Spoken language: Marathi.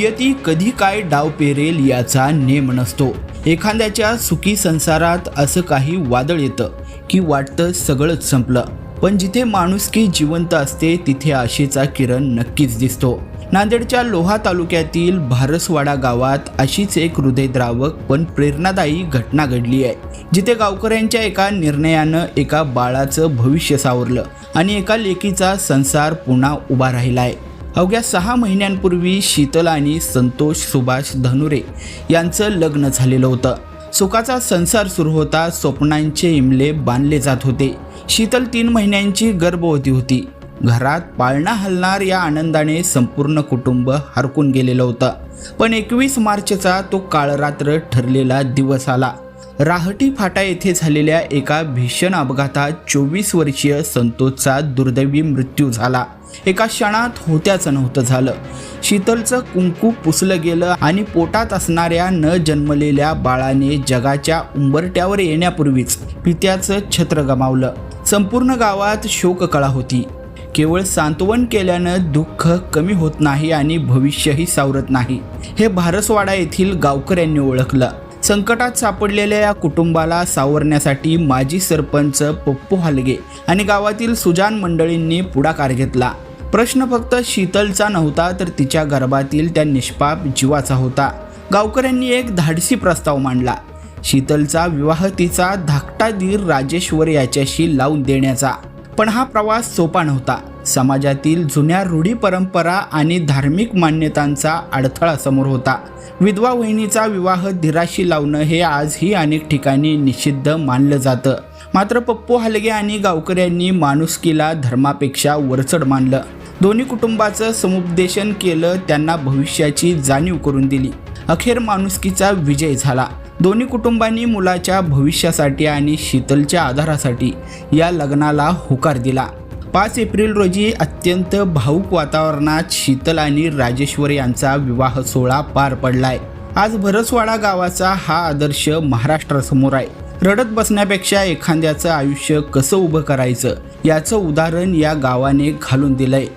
नियती कधी काय डाव पेरेल याचा नेम नसतो। एखाद्याच्या सुखी संसारात असं काही वादळ येतं की वाटतं सगळंच संपलं, पण जिथे माणुसकी जिवंत असते तिथे आशेचा किरण नक्कीच दिसतो। नांदेडच्या लोहा तालुक्यातील भारसवाडा गावात अशीच एक हृदयद्रावक पण प्रेरणादायी घटना घडली आहे, जिथे गावकऱ्यांच्या एका निर्णयानं एका बाळाचं भविष्य सावरलं आणि एका लेकीचा संसार पुन्हा उभा राहिलाय। अवघ्या 6 महिन्यांपूर्वी शीतल आणि संतोष सुभाष धनुरे यांचं लग्न झालेलं होतं। सुखाचा संसार सुरू होता, स्वप्नांचे इमले बांधले जात होते। शीतल 3 महिन्यांची गर्भवती होती। घरात पाळणा हलणार या आनंदाने संपूर्ण कुटुंब हरकून गेलेलं होतं। पण 21 मार्चचा तो काळरात्र ठरलेला दिवस आला। राहटी फाटा येथे झालेल्या एका भीषण अपघातात 24 वर्षीय संतोषचा दुर्दैवी मृत्यू झाला। एका क्षणात होत्याचं नव्हतं झालं। शीतलचं कुंकू पुसलं गेलं आणि पोटात असणाऱ्या न जन्मलेल्या बाळाने जगाच्या उंबरट्यावर येण्यापूर्वीच पित्याचं छत्र गमावलं। संपूर्ण गावात शोककळा होती। केवळ सांत्वन केल्यानं दुःख कमी होत नाही आणि भविष्यही सावरत नाही, हे भारसवाडा येथील गावकऱ्यांनी ओळखलं। संकटात सापडलेल्या या कुटुंबाला सावरण्यासाठी माजी सरपंच पप्पू हलगे आणि गावातील सुजान मंडळींनी पुढाकार घेतला। प्रश्न फक्त शीतलचा नव्हता, तर तिच्या गर्भातील त्या निष्पाप जीवाचा होता। गावकऱ्यांनी एक धाडसी प्रस्ताव मांडला, शीतलचा विवाह तिचा धाकटा धीर राजेश्वर याच्याशी लावून देण्याचा। पण हा प्रवास सोपा नव्हता। समाजातील जुन्या रूढी परंपरा आणि धार्मिक मान्यतांचा अडथळा समोर होता। विधवा वहिनीचा विवाह धीराशी लावणं हे आजही अनेक ठिकाणी निषिद्ध मानलं जातं। मात्र पप्पू हलगे आणि गावकऱ्यांनी माणुसकीला धर्मापेक्षा वरचढ मानलं। दोन्ही कुटुंबाचं समुपदेशन केलं, त्यांना भविष्याची जाणीव करून दिली। अखेर माणुसकीचा विजय झाला। दोन्ही कुटुंबांनी मुलाच्या भविष्यासाठी आणि शीतलच्या आधारासाठी या लग्नाला होकार दिला। 5 एप्रिल रोजी अत्यंत भावुक वातावरणात शीतल आणि राजेश्वर यांचा विवाह सोहळा पार पडलाय। आज भारसवाडा गावाचा हा आदर्श महाराष्ट्रासमोर आहे। रडत बसण्यापेक्षा एखाद्याचं आयुष्य कसं उभं करायचं याचं उदाहरण या गावाने घालून दिलंय।